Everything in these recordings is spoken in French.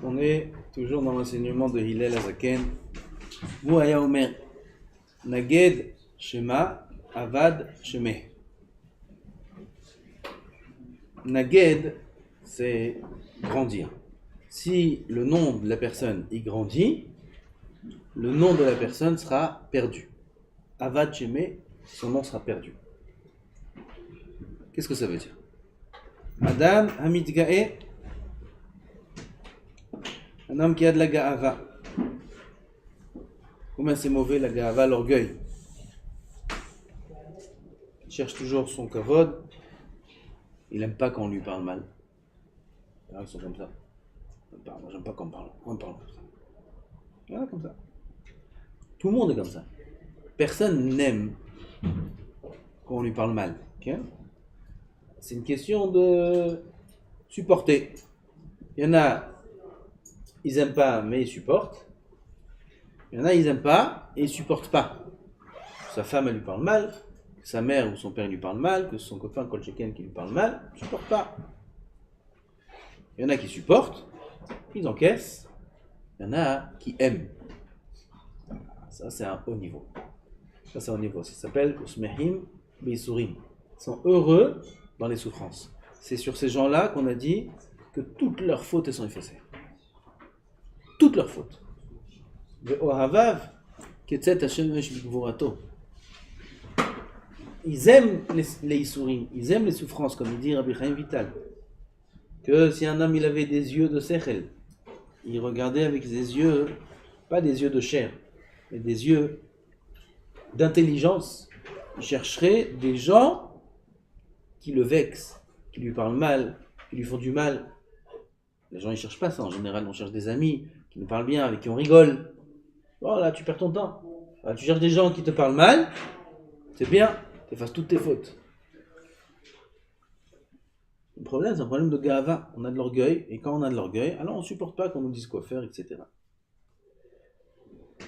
On est toujours dans l'enseignement de Hillel Azaken. Vous aya omer, Naged Shema Avad Shemeh. Naged, c'est grandir. Si le nom de la personne y grandit, le nom de la personne sera perdu. Avad Shemeh, son nom sera perdu. Qu'est-ce que ça veut dire? Adam Hamid Gae, un homme qui a de la Ga'ava. Combien c'est mauvais la Ga'ava, l'orgueil. Il cherche toujours son kavod. Il n'aime pas quand on lui parle mal. Ils sont comme ça. Moi j'aime pas qu'on me parle. On me parle comme ça. Voilà, comme ça. Tout le monde est comme ça. Personne n'aime quand on lui parle mal. Okay? C'est une question de supporter. Il y en a, ils n'aiment pas, mais ils supportent. Il y en a, ils n'aiment pas et ils ne supportent pas. Sa femme, elle lui parle mal, que sa mère ou son père lui parle mal, que son copain Kolcheken qui lui parle mal, il ne supporte pas. Il y en a qui supportent, ils encaissent. Il y en a qui aiment. Ça, c'est un haut niveau. Ça, c'est un haut niveau. Ça s'appelle Usmehim Beisurim. Ils sont heureux dans les souffrances. C'est sur ces gens-là qu'on a dit que toutes leurs fautes elles sont effacées. Toutes leurs fautes. Ils aiment les Isurim, ils aiment les souffrances, comme il dit Rabbi Chaim Vital. Que si un homme il avait des yeux de Sechel, il regardait avec des yeux, pas des yeux de chair, mais des yeux d'intelligence, il chercherait des gens qui le vexent, qui lui parlent mal, qui lui font du mal. Les gens ils cherchent pas ça, en général on cherche des amis qui nous parlent bien, avec qui on rigole. Oh là, tu perds ton temps. Là, tu cherches des gens qui te parlent mal, c'est bien, tu effaces toutes tes fautes. Le problème, c'est un problème de gava. On a de l'orgueil, et quand on a de l'orgueil, alors on ne supporte pas qu'on nous dise quoi faire, etc.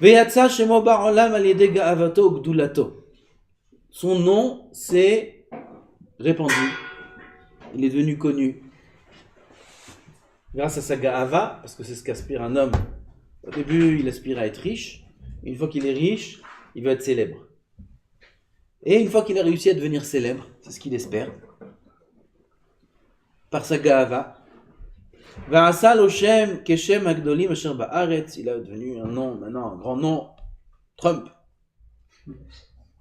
Veyatsa shemo bar olam al yedei ga'avato ugdulato. Son nom s'est répandu. Il est devenu connu. Grâce à sa ga'ava, parce que c'est ce qu'aspire un homme. Au début, il aspire à être riche. Une fois qu'il est riche, il veut être célèbre. Et une fois qu'il a réussi à devenir célèbre, c'est ce qu'il espère, par sa ga'ava, Va'asal Oshem Keshem Agdolim Asher Ba'aretz, il a devenu un nom, maintenant un grand nom, Trump.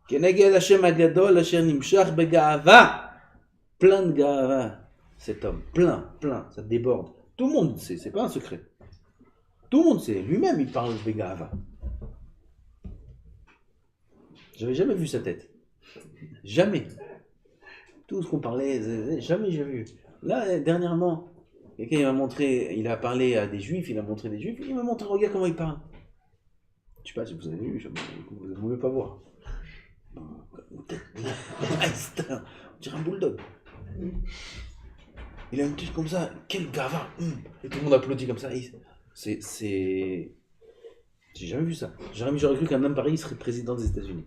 Keneged Hashem Agadol Asher Nimshach Bega'ava, plein de ga'ava, cet homme, plein, ça déborde. Tout le monde sait, c'est pas un secret. Tout le monde sait, lui-même il parle de Ga'ava. J'avais jamais vu sa tête. Jamais. Tout ce qu'on parlait, jamais j'ai vu. Là, dernièrement, quelqu'un il m'a montré, il a parlé à des juifs, il a montré des juifs, il m'a montré, regarde comment il parle. Je sais pas si vous avez vu, vous ne pouvez pas voir. On dirait un bulldog. Il a une tête comme ça, quel gava. Et tout le monde applaudit comme ça. C'est... J'ai jamais vu ça. J'aurais cru qu'un homme pareil serait président des États-Unis.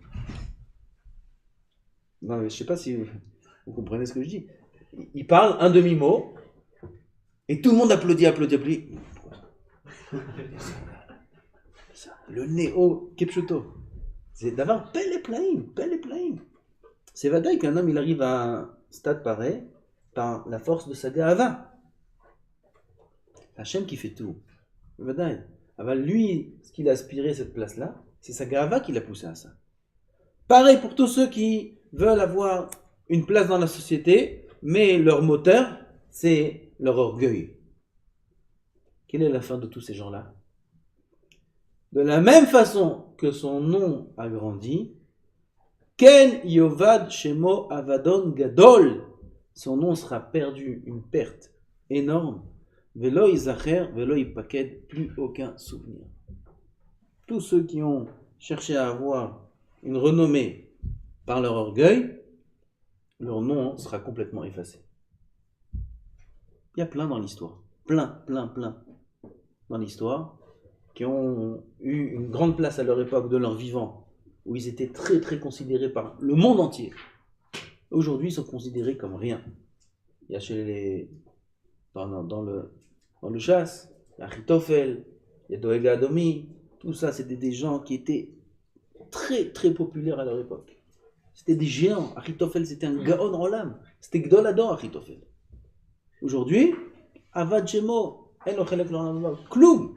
Non, mais je sais pas si vous comprenez ce que je dis. Il parle un demi-mot et tout le monde applaudit. Le néo Kepchoto. C'est d'avoir Pele Plaim. C'est vadaï qu'un homme il arrive à un stade pareil par la force de sa ga'ava. Hachem qui fait tout. Vadaï. Lui, ce qu'il a aspiré cette place-là, c'est sa ga'ava qui l'a poussé à ça. Pareil pour tous ceux qui veulent avoir une place dans la société, mais leur moteur, c'est leur orgueil. Quelle est la fin de tous ces gens-là? De la même façon que son nom a grandi, Ken Yovad Shemo Avadon Gadol, son nom sera perdu, une perte énorme. Velo Izacher, Velo Ipaked, plus aucun souvenir. Tous ceux qui ont cherché à avoir une renommée par leur orgueil, leur nom sera complètement effacé. Il y a plein dans l'histoire, plein dans l'histoire, qui ont eu une grande place à leur époque de leur vivant, où ils étaient très considérés par le monde entier. Aujourd'hui, ils sont considérés comme rien. Il y a chez les... dans le chasse, Achitophel, il y a Doeg Adomi, tout ça, c'était des gens qui étaient très très populaires à leur époque. C'était des géants. Achitophel, c'était un Gaon Olam. C'était Gdol Ador, Achitophel. Aujourd'hui, Avad Shemo, Kloum.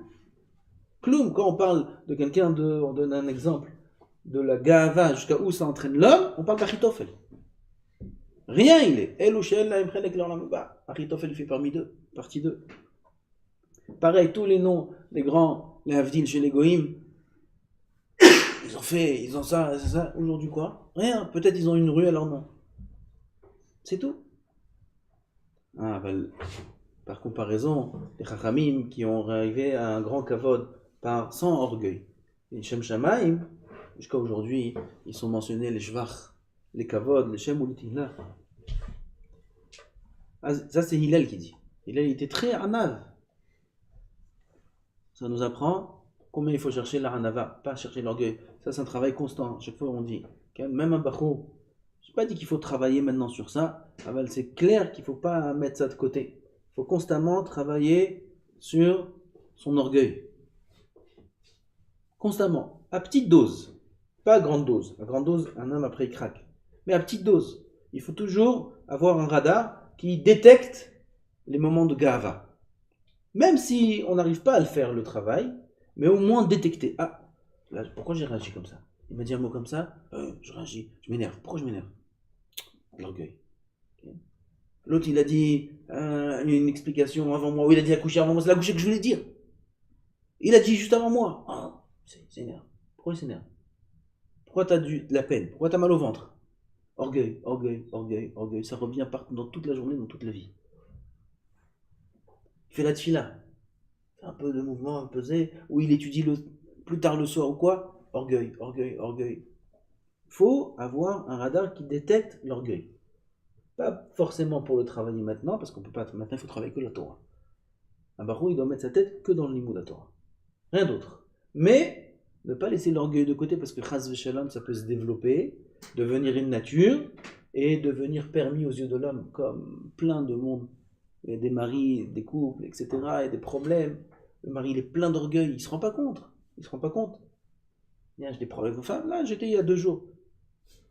Kloum, quand on parle de quelqu'un, on donne un exemple, de la Gava jusqu'à où ça entraîne l'homme, on parle d'Achitophel. Rien il est. Achitophel fait partie d'eux. Pareil, tous les noms, les grands, les Havdil chez les Goïm, ils ont ça, c'est ça. Aujourd'hui quoi? Rien. Peut-être ils ont une rue à leur nom. C'est tout. Par comparaison, les Chachamim qui ont arrivé à un grand kavod sans orgueil. Les Shem Shamaim, jusqu'à aujourd'hui, ils sont mentionnés les Shvach, les kavod, les Shem ou les Tihna. Ça c'est Hillel qui dit. Hillel était très anav. Ça nous apprend combien il faut chercher la hanava, pas chercher l'orgueil. Ça c'est un travail constant. Chaque fois on dit, même un bachou, je n'ai pas dit qu'il faut travailler maintenant sur ça. C'est clair qu'il ne faut pas mettre ça de côté. Il faut constamment travailler sur son orgueil. Constamment, à petite dose, pas à grande dose. À grande dose, un homme après il craque. Mais à petite dose, il faut toujours avoir un radar qui détecte les moments de gava. Même si on n'arrive pas à le faire le travail, mais au moins détecter. Ah, là, pourquoi j'ai réagi comme ça? Il m'a dit un mot comme ça, je réagis, je m'énerve. Pourquoi je m'énerve? L'orgueil. Okay. L'autre il a dit une explication avant moi, ou il a dit accoucher avant moi, c'est l'accoucher que je voulais dire. Il a dit juste avant moi. Ah, c'est énerve. Pourquoi il s'énerve? Pourquoi tu as de la peine? Pourquoi tu as mal au ventre? Orgueil, orgueil, orgueil, orgueil. Ça revient partout dans toute la journée, dans toute la vie. Il fait la tfila. Fait un peu de mouvement, un pesé, ou il étudie plus tard le soir ou quoi? Orgueil, orgueil, orgueil. Il faut avoir un radar qui détecte l'orgueil. Pas forcément pour le travailler maintenant, parce qu'on peut pas. Maintenant, il faut travailler que la Torah. Un barou, il doit mettre sa tête que dans le limou de la Torah. Rien d'autre. Mais ne pas laisser l'orgueil de côté, parce que chas v'shalom, ça peut se développer, devenir une nature, et devenir permis aux yeux de l'homme, comme plein de monde. Il y a des maris, des couples, etc. Il y a des problèmes. Le mari, il est plein d'orgueil, il ne se rend pas compte. Il se rend pas compte. J'ai des problèmes. Enfin, là, j'étais il y a 2 jours.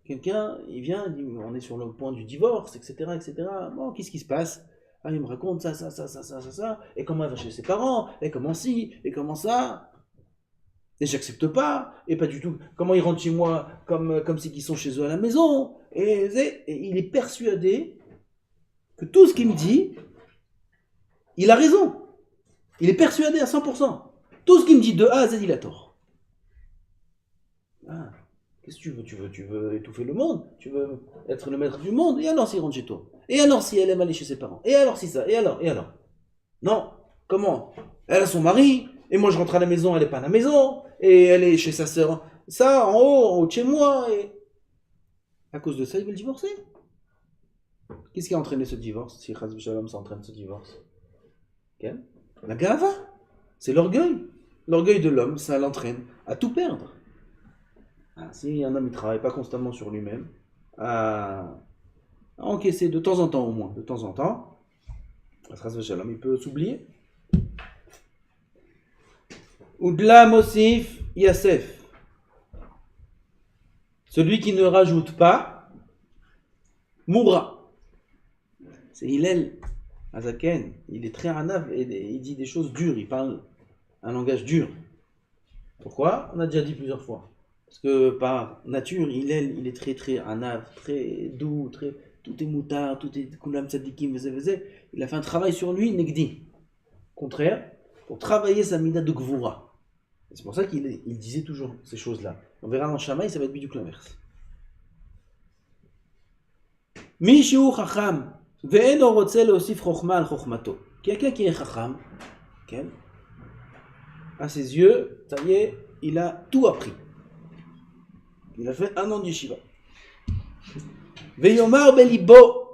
Quelqu'un, il vient, il dit, on est sur le point du divorce, etc., etc. Bon, qu'est-ce qui se passe? Ah, il me raconte ça. Et comment elle va chez ses parents? Et comment ci? Et comment ça? Et j'accepte pas. Et pas du tout. Comment ils rentrent chez moi comme si ils sont chez eux à la maison? Et il est persuadé que tout ce qu'il me dit, il a raison. Il est persuadé à 100%. Tout ce qu'il me dit de A à Z, il a tort. Ah. Qu'est-ce que tu veux? Tu veux étouffer le monde? Tu veux être le maître du monde? Et alors s'il rentre chez toi? Et alors si elle aime aller chez ses parents? Et alors si ça? Et alors? Non. Comment? Elle a son mari, et moi je rentre à la maison, elle n'est pas à la maison, et elle est chez sa sœur, ça, en haut de chez moi, et... À cause de ça, ils veulent divorcer. Qu'est-ce qui a entraîné ce divorce? Si Chas v'Shalom s'entraîne ce divorce? Okay. La gava, c'est l'orgueil. L'orgueil de l'homme, ça l'entraîne à tout perdre. Si un homme ne travaille pas constamment sur lui-même, à encaisser de temps en temps au moins, il peut s'oublier. Oudla Mosif Yasef. Celui qui ne rajoute pas, mourra. C'est Hillel Azaken. Il est très anav et il dit des choses dures, il parle un langage dur. Pourquoi? On a déjà dit plusieurs fois. Parce que par nature, il est très très anav, très doux, tout est moutard, tout est kulam tzadikim, il a fait un travail sur lui, negdi. Contraire, pour travailler sa mida de gvura. Et c'est pour ça qu'il disait toujours ces choses-là. On verra dans Shamaï, ça va être bidouk l'inverse. Mi shiu chacham, ve'eno rotze leosif chochma al chochmato. Quelqu'un qui est chacham, à ses yeux, ça y est, il a tout appris. Il a fait 1 an d'yeshiva. Veyomar belibo.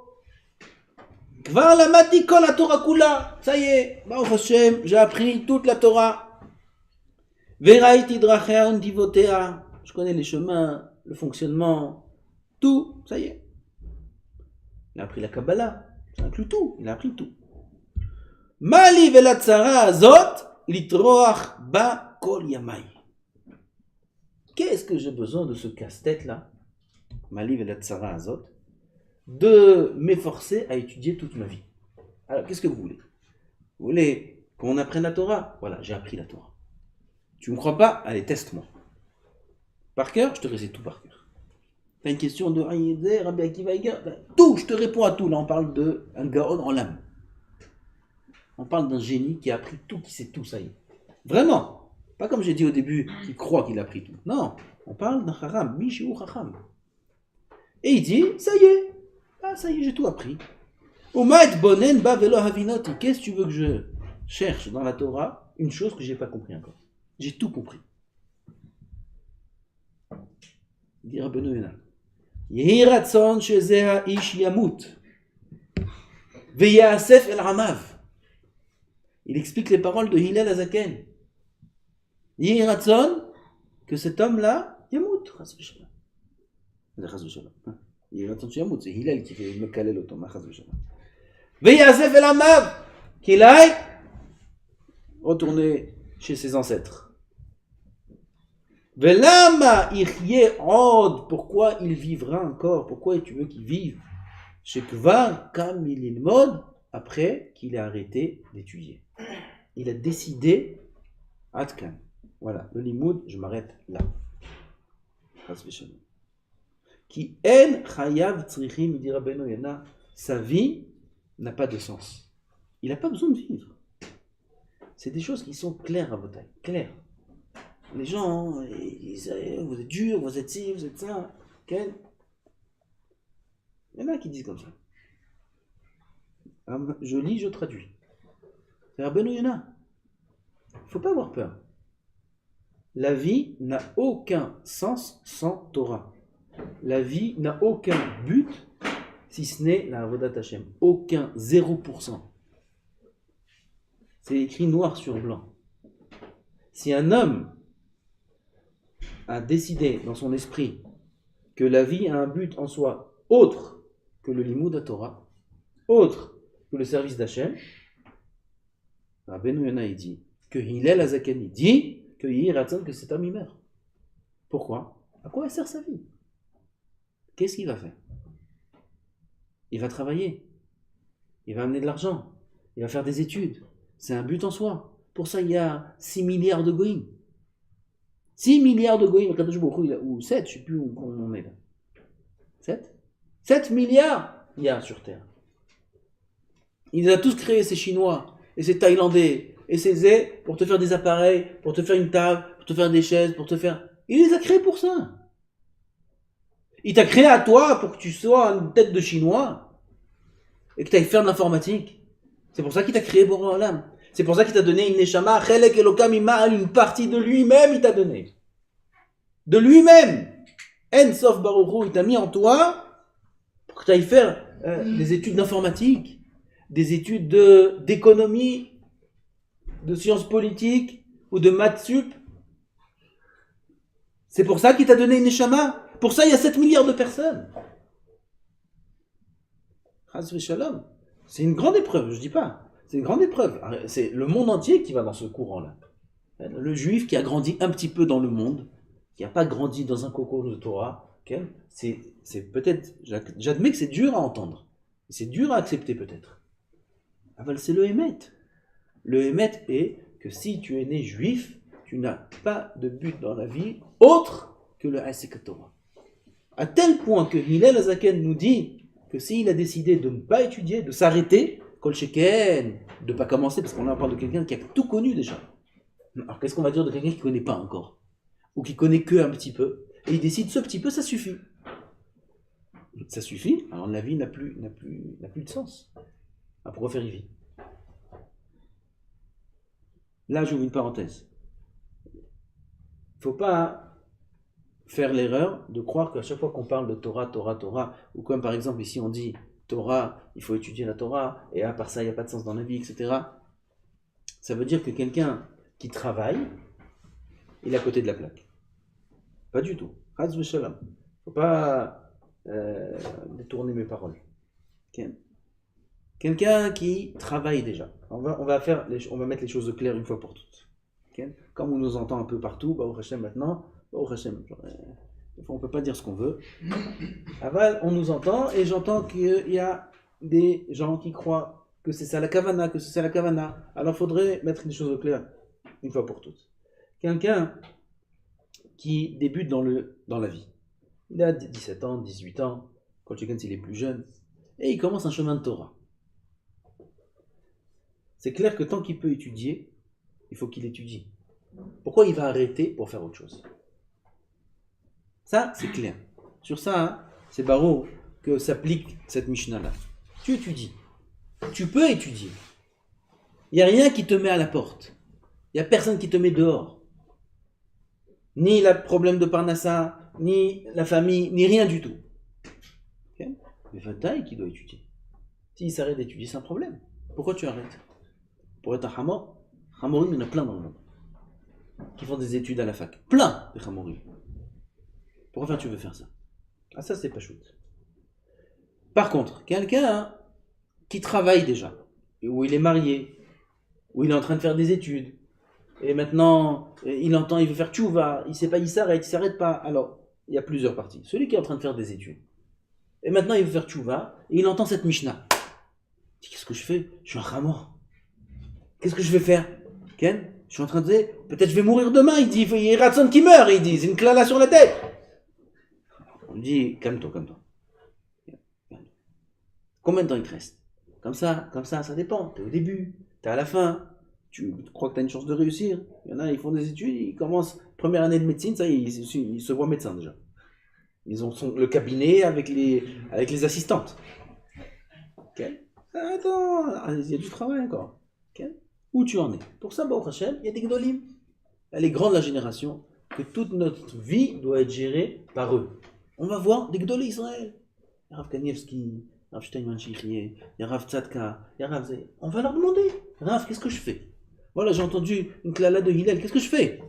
Kvar lamati kol la Torah kula. Ça y est, Baruch Hashem, j'ai appris toute la Torah. Veraiti drachea undivotea. Je connais les chemins, le fonctionnement, tout, ça y est. Il a appris la Kabbalah, ça inclut tout, il a appris tout. Mali velatzara azot, litroach ba kol yamai. Qu'est-ce que j'ai besoin de ce casse-tête là, Maliv et la Tsara Azot, de m'efforcer à étudier toute ma vie. Alors, qu'est-ce que vous voulez? Vous voulez qu'on apprenne la Torah? Voilà, j'ai appris la Torah. Tu ne me crois pas? Allez, teste-moi. Par cœur, je te récite tout par cœur. T'as une question de Rabbi Akiva Eiger? Tout, je te réponds à tout. Là, on parle d'un Gaon en l'âme. On parle d'un génie qui a appris tout, qui sait tout, ça y est. Vraiment. Pas comme j'ai dit au début, qui croit qu'il a appris tout. Non, on parle d'un Chacham, Mishiu Chacham. Et il dit, ça y est, j'ai tout appris. Qu'est-ce que tu veux que je cherche dans la Torah? Une chose que je n'ai pas compris encore. J'ai tout compris. Il dit Rabbeinu Yonah. Yehi ratzon shezeh haish yamut. Veyasef el ramav. Il explique les paroles de Hillel Azaken. Yehi ratzon, que cet homme-là, yamut. Chas v'shalom. Chas v'shalom. Yehi ratzon sheyamut, c'est Hillel qui fait me caler l'autom. Chas v'shalom. Veyasef el ramav. Qu'il aille retourner chez ses ancêtres. Velama ichye od, pourquoi il vivra encore? Pourquoi tu veux qu'il vive? Shekvar kam ililmod, après qu'il a arrêté d'étudier. Il a décidé, atkan. Voilà, le limoud, je m'arrête là. Ki en chayav tzrichim, dit Rabbeinu Yonah, sa vie n'a pas de sens. Il n'a pas besoin de vivre. C'est des choses qui sont claires à votre œil, claires. Les gens, ils disent, vous êtes dur, vous êtes ci, vous êtes ça. Okay. Il y en a qui disent comme ça. Alors, je lis, je traduis. C'est Rabbeinu Yonah. Il ne faut pas avoir peur. La vie n'a aucun sens sans Torah. La vie n'a aucun but si ce n'est la Avodat Hashem. Aucun, 0%. C'est écrit noir sur blanc. Si un homme a décidé dans son esprit que la vie a un but en soi autre que le limoud à Torah, autre que le service d'Hachem, Rabbeinu Yonah dit que Hillel Azakani dit que Yiratzon, que cet homme il meurt. Pourquoi? À quoi sert sa vie? Qu'est-ce qu'il va faire? Il va travailler, il va amener de l'argent, il va faire des études. C'est un but en soi. Pour ça, il y a 6 milliards de goïms. 6 milliards de goïms, ou 7, je ne sais plus où on est là. 7? 7 milliards il y a sur Terre. Il les a tous créés, ces Chinois, et ces Thaïlandais, et ces Zé, pour te faire des appareils, pour te faire une table, pour te faire des chaises, pour te faire... Il les a créés pour ça. Il t'a créé à toi pour que tu sois une tête de Chinois, et que tu ailles faire de l'informatique. C'est pour ça qu'il t'a créé Boré Olam. C'est pour ça qu'il t'a donné une Neshama, Chelek Elokam Imal, une partie de lui-même, il t'a donné. De lui-même. En Sof Baruch Hu, il t'a mis en toi pour que tu ailles faire des études d'informatique, des études d'économie, de sciences politiques ou de maths sup. C'est pour ça qu'il t'a donné une Neshama. Pour ça, il y a 7 milliards de personnes. Chas v'shalom. C'est une grande épreuve, je dis pas. C'est une grande épreuve. C'est le monde entier qui va dans ce courant-là. Le juif qui a grandi un petit peu dans le monde, qui n'a pas grandi dans un concours de Torah, okay, c'est peut-être, j'admets que c'est dur à entendre. C'est dur à accepter peut-être. Aval, c'est le Hémet. Le Hémet est que si tu es né juif, tu n'as pas de but dans la vie autre que le Hasek Torah. À tel point que Hillel Azaken nous dit que s'il a décidé de ne pas étudier, de s'arrêter, Kol Sheken, de ne pas commencer, parce qu'on parle de quelqu'un qui a tout connu déjà. Alors qu'est-ce qu'on va dire de quelqu'un qui ne connaît pas encore? Ou qui connaît que un petit peu? Et il décide ce petit peu, ça suffit. Ça suffit, alors la vie n'a plus de sens. Alors pourquoi faire y vivre? Là, j'ouvre une parenthèse. Il ne faut pas faire l'erreur de croire qu'à chaque fois qu'on parle de Torah, ou comme par exemple ici on dit Torah, il faut étudier la Torah, et à part ça, il n'y a pas de sens dans la vie, etc. Ça veut dire que quelqu'un qui travaille, il est à côté de la plaque. Pas du tout. Chas v'shalom. Il ne faut pas détourner mes paroles. Okay. Quelqu'un qui travaille déjà. On va mettre les choses au clair une fois pour toutes. Ok. Comme on nous entend un peu partout, bah, au Hachem maintenant, bah, au Hachem, des fois on ne peut pas dire ce qu'on veut. Aval, on nous entend et j'entends qu'il y a des gens qui croient que c'est ça la kavana, que c'est ça la kavana. Alors il faudrait mettre les choses au clair une fois pour toutes. Quelqu'un qui débute dans la vie. Il a 17 ans, 18 ans, quand quelqu'un s'il est plus jeune, et il commence un chemin de Torah. C'est clair que tant qu'il peut étudier, il faut qu'il étudie. Pourquoi il va arrêter pour faire autre chose? Ça, c'est clair. Sur ça, hein, c'est barreau que s'applique cette Mishnah-là. Tu étudies. Tu peux étudier. Il n'y a rien qui te met à la porte. Il n'y a personne qui te met dehors. Ni le problème de Parnassa, ni la famille, ni rien du tout. Okay? Mais Vataï qui doit étudier. S'il s'arrête d'étudier, c'est un problème. Pourquoi tu arrêtes? Pour être un Hamor, Hamorim, il y en a plein dans le monde qui font des études à la fac. Plein de Hamorim. Pourquoi tu veux faire ça? Ah, ça, c'est pas chouette. Par contre, quelqu'un qui travaille déjà, où il est marié, où il est en train de faire des études, et maintenant, il entend, il veut faire tchouva, il sait pas, il s'arrête pas. Alors, il y a plusieurs parties. Celui qui est en train de faire des études, et maintenant il veut faire tchouva, et il entend cette Mishnah. Il dit, qu'est-ce que je fais? Je suis un Hamor. Qu'est-ce que je vais faire? Ken? Je suis en train de dire, peut-être je vais mourir demain. Il dit, il y a Ratson qui meurt, il dit, c'est une clala sur la tête. On lui dit, calme-toi, calme-toi. Combien de temps il te reste? Comme ça, ça dépend. T'es au début, t'es à la fin. Tu crois que tu as une chance de réussir? Il y en a, ils font des études, ils commencent première année de médecine, ça y est, ils se voient médecins déjà. Ils ont le cabinet avec les assistantes. Okay. Attends, il y a du travail encore. Okay. Où tu en es? Pour ça, Baruch Hashem, il y a des gdolim. Elle est grande la génération, que toute notre vie doit être gérée par eux. On va voir des gdolim Israël. Rav Kanievski, Rav Steinman Shichie, Rav Tzadka, Rav Zé. On va leur demander, Rav, qu'est-ce que je fais? Voilà, j'ai entendu une clala de Hillel, qu'est-ce que je fais?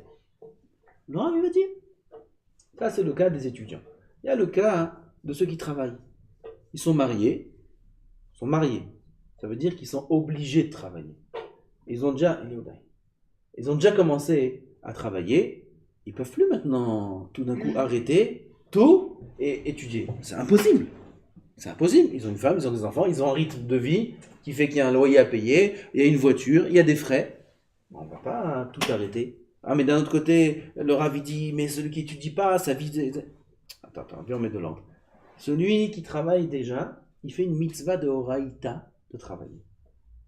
Le Rav, il va dire. Ça, c'est le cas des étudiants. Il y a le cas de ceux qui travaillent. Ils sont mariés. Ça veut dire qu'ils sont obligés de travailler. Ils ont déjà commencé à travailler. Ils ne peuvent plus maintenant tout d'un coup arrêter tout et étudier. C'est impossible. C'est impossible. Ils ont une femme, ils ont des enfants, ils ont un rythme de vie qui fait qu'il y a un loyer à payer, il y a une voiture, il y a des frais. On ne va pas tout arrêter. Ah, mais d'un autre côté, le Rav il dit, mais celui qui n'étudie pas, sa vie... Attends, viens, on met de l'ordre. Celui qui travaille déjà, il fait une mitzvah de Horaïta de travailler.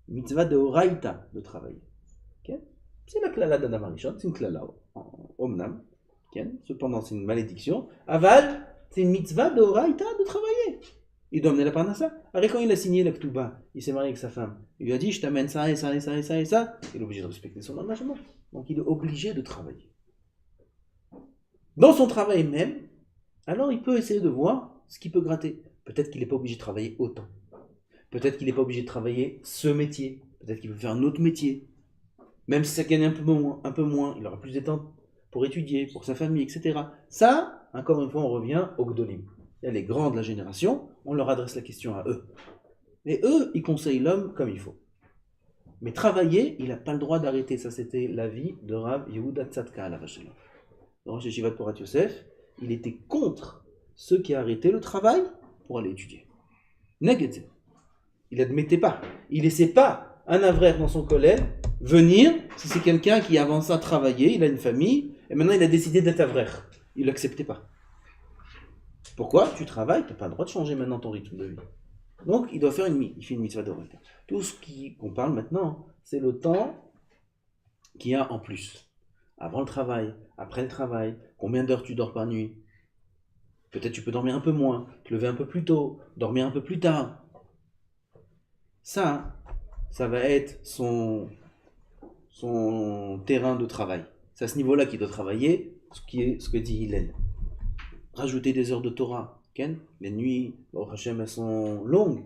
Mitzvah de Horaïta de travailler. Okay? C'est la klala d'Adam Arishon, c'est une klala omnam. Okay? Cependant, c'est une malédiction. Aval, c'est une mitzvah de Horaïta de travailler. Il doit amener la parnassa. Alors quand il a signé la Ktuba, il s'est marié avec sa femme. Il lui a dit, je t'amène ça et ça et ça et ça et ça. Il est obligé de respecter son engagement. Donc il est obligé de travailler. Dans son travail même, alors il peut essayer de voir ce qu'il peut gratter. Peut-être qu'il n'est pas obligé de travailler autant. Peut-être qu'il n'est pas obligé de travailler ce métier. Peut-être qu'il veut faire un autre métier. Même si ça gagne un peu moins, il aura plus de temps pour étudier, pour sa famille, etc. Ça, encore une fois, on revient au Gdolim. Il y a les grands de la génération, on leur adresse la question à eux. Et eux, ils conseillent l'homme comme il faut. Mais travailler, il n'a pas le droit d'arrêter. Ça, c'était l'avis de Rav Yehuda Tzadka à la Vachelon. Le Rosh Yeshivat Porat Yosef, il était contre ceux qui arrêtaient le travail pour aller étudier. Neged. Il n'admettait pas. Il ne laissait pas un avraire dans son collège venir, si c'est quelqu'un qui avance à travailler, il a une famille, et maintenant il a décidé d'être avraire. Il ne l'acceptait pas. Pourquoi? Tu travailles, tu n'as pas le droit de changer maintenant ton rythme de vie. Donc il doit faire il fait une mitzvah de Horaïta. Tout ce qu'on parle maintenant, c'est le temps qu'il y a en plus. Avant le travail, après le travail, combien d'heures tu dors par nuit? Peut-être tu peux dormir un peu moins, te lever un peu plus tôt, dormir un peu plus tard. Ça va être son terrain de travail. C'est à ce niveau-là qu'il doit travailler, ce que dit Hillel. Rajouter des heures de Torah. Ken, les nuits, au Hachem, elles sont longues.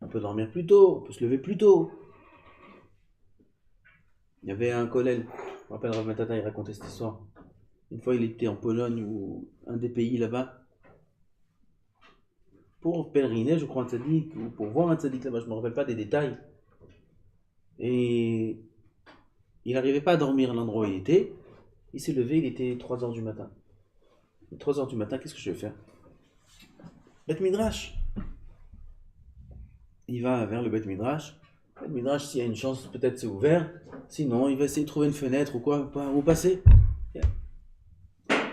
On peut dormir plus tôt, on peut se lever plus tôt. Il y avait un collègue, je me rappelle Rav Matata, il racontait cette histoire. Une fois, il était en Pologne ou un des pays là-bas. pour pèleriner, je crois, un tzaddik, ou pour voir un tzaddik là-bas, je ne me rappelle pas des détails. Et il n'arrivait pas à dormir à l'endroit où il était. Il s'est levé, il était 3h du matin. 3h du matin, qu'est-ce que je vais faire? Beth Midrash. Il va vers le Beth Midrash. Beth Midrash, s'il y a une chance, peut-être c'est ouvert. Sinon, il va essayer de trouver une fenêtre ou quoi, où passer.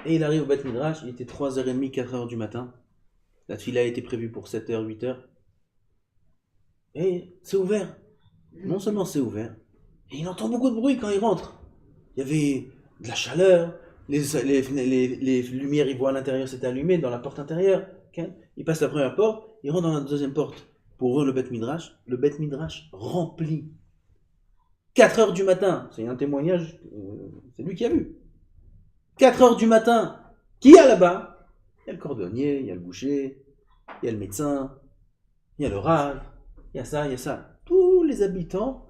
Et il arrive au Beth Midrash, il était 3h30, 4h du matin. La tefila a été prévue pour 7h, 8h. Et c'est ouvert. Non seulement c'est ouvert, et il entend beaucoup de bruit quand il rentre. Il y avait de la chaleur, les lumières, il voit à l'intérieur, c'était allumé dans la porte intérieure. Il passe la première porte, il rentre dans la deuxième porte pour ouvrir le Beth Midrash rempli. 4h du matin, c'est un témoignage, c'est lui qui a vu. 4h du matin, qui y a là-bas? Il y a le cordonnier, il y a le boucher, il y a le médecin, il y a le rav, il y a ça, il y a ça. Tous les habitants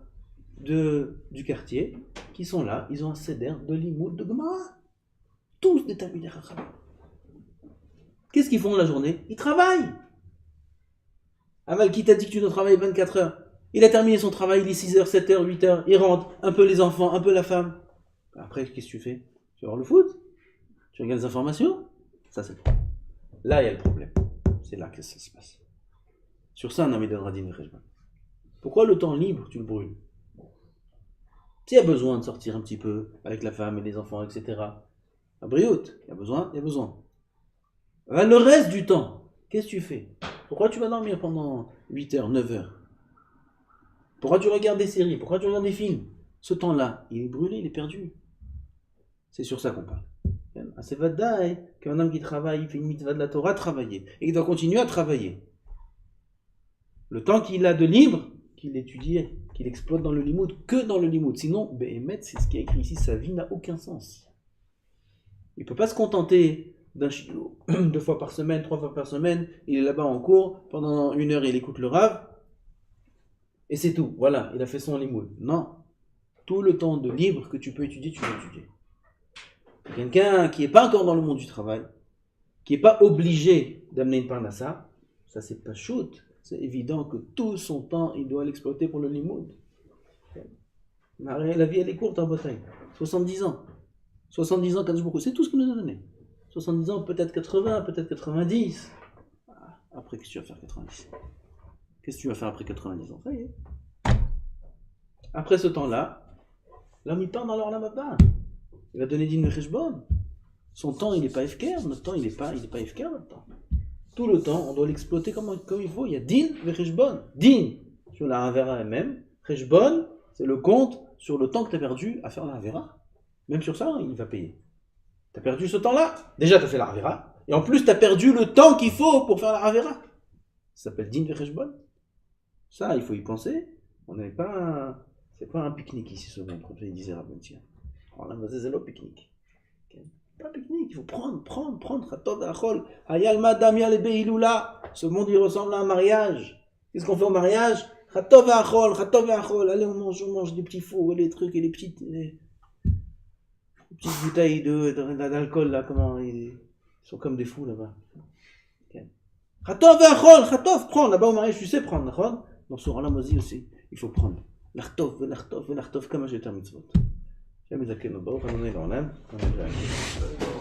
du quartier qui sont là, ils ont un seder de limoud de Gemara. Tous des Talmidei Chachamim. Qu'est-ce qu'ils font la journée? Ils travaillent. Amal, qui t'a dit que tu dois travailler 24 heures? Il a terminé son travail, il est 6h, 7h, 8h, il rentre, un peu les enfants, un peu la femme. Après, qu'est-ce que tu fais? Tu vas voir le foot? Tu regardes les informations? Ça, c'est le problème. Là, il y a le problème. C'est là que ça se passe. Sur ça, un ami donnera din vecheshbon. Pourquoi le temps libre, tu le brûles? S'il y a besoin de sortir un petit peu avec la femme et les enfants, etc. À Briout, il y a besoin, il y a besoin. Le reste du temps, qu'est-ce que tu fais? Pourquoi tu vas dormir pendant 8h, 9h? Pourquoi tu regardes des séries? Pourquoi tu regardes des films? Ce temps-là, il est brûlé, il est perdu. C'est sur ça qu'on parle. C'est vadaï qu'un homme qui travaille, il fait une mitzvah de la Torah, travailler. Et il doit continuer à travailler. Le temps qu'il a de libre, qu'il étudie, qu'il exploite dans le limoud, que dans le limoud. Sinon, Béhémet, c'est ce qui est écrit ici, sa vie n'a aucun sens. Il ne peut pas se contenter d'un shiur 2 fois par semaine, 3 fois par semaine, il est là-bas en cours, pendant 1 heure il écoute le rav, et c'est tout. Voilà, il a fait son limoud. Non. Tout le temps de libre que tu peux étudier, tu vas étudier. Quelqu'un qui n'est pas encore dans le monde du travail, qui n'est pas obligé d'amener une parnassa, ça c'est pas shoot. C'est évident que tout son temps, il doit l'exploiter pour le limoud. La vie, elle est courte en bataille. 70 ans. 70 ans, c'est tout ce qu'il nous a donné. 70 ans, peut-être 80, peut-être 90. Après, qu'est-ce que tu vas faire 90? Qu'est-ce que tu vas faire après 90 ans? Ça y est. Après ce temps-là, l'homme, il part dans l'Olam Haba. Il va donner din vecheshbon. Son temps, il n'est pas efker. Notre temps, il n'est pas efker, notre temps. Tout le temps, on doit l'exploiter comme il faut. Il y a din vecheshbon. Din sur la havera elle-même. Cheshbon, c'est le compte sur le temps que tu as perdu à faire la havera. Même sur ça, il va payer. Tu as perdu ce temps-là. Déjà, tu as fait la havera. Et en plus, tu as perdu le temps qu'il faut pour faire la havera. Ça s'appelle din vecheshbon. Ça, il faut y penser. On n'est pas... C'est pas un pique-nique ici, ce monde, comme ça, il disait Rabbentia. Alors là, c'est le pique-nique. Pas un pique-nique, il faut prendre. Chatov v'achol. Hayal madam yal beilula. Ce monde, il ressemble à un mariage. Qu'est-ce qu'on fait au mariage? Chatov v'achol. Allez, on mange des petits fours, et les trucs, et les petites bouteilles d'alcool, là, comment ils sont comme des fous, là-bas. Chatov v'achol, chatov, prends. Là-bas, au mariage, tu sais prendre, d'accord? Dans ce rang-là, aussi, il faut prendre. L'artov, comme j'ai terminé ce vote. J'aime les accueillir, on est dans l'âme, on est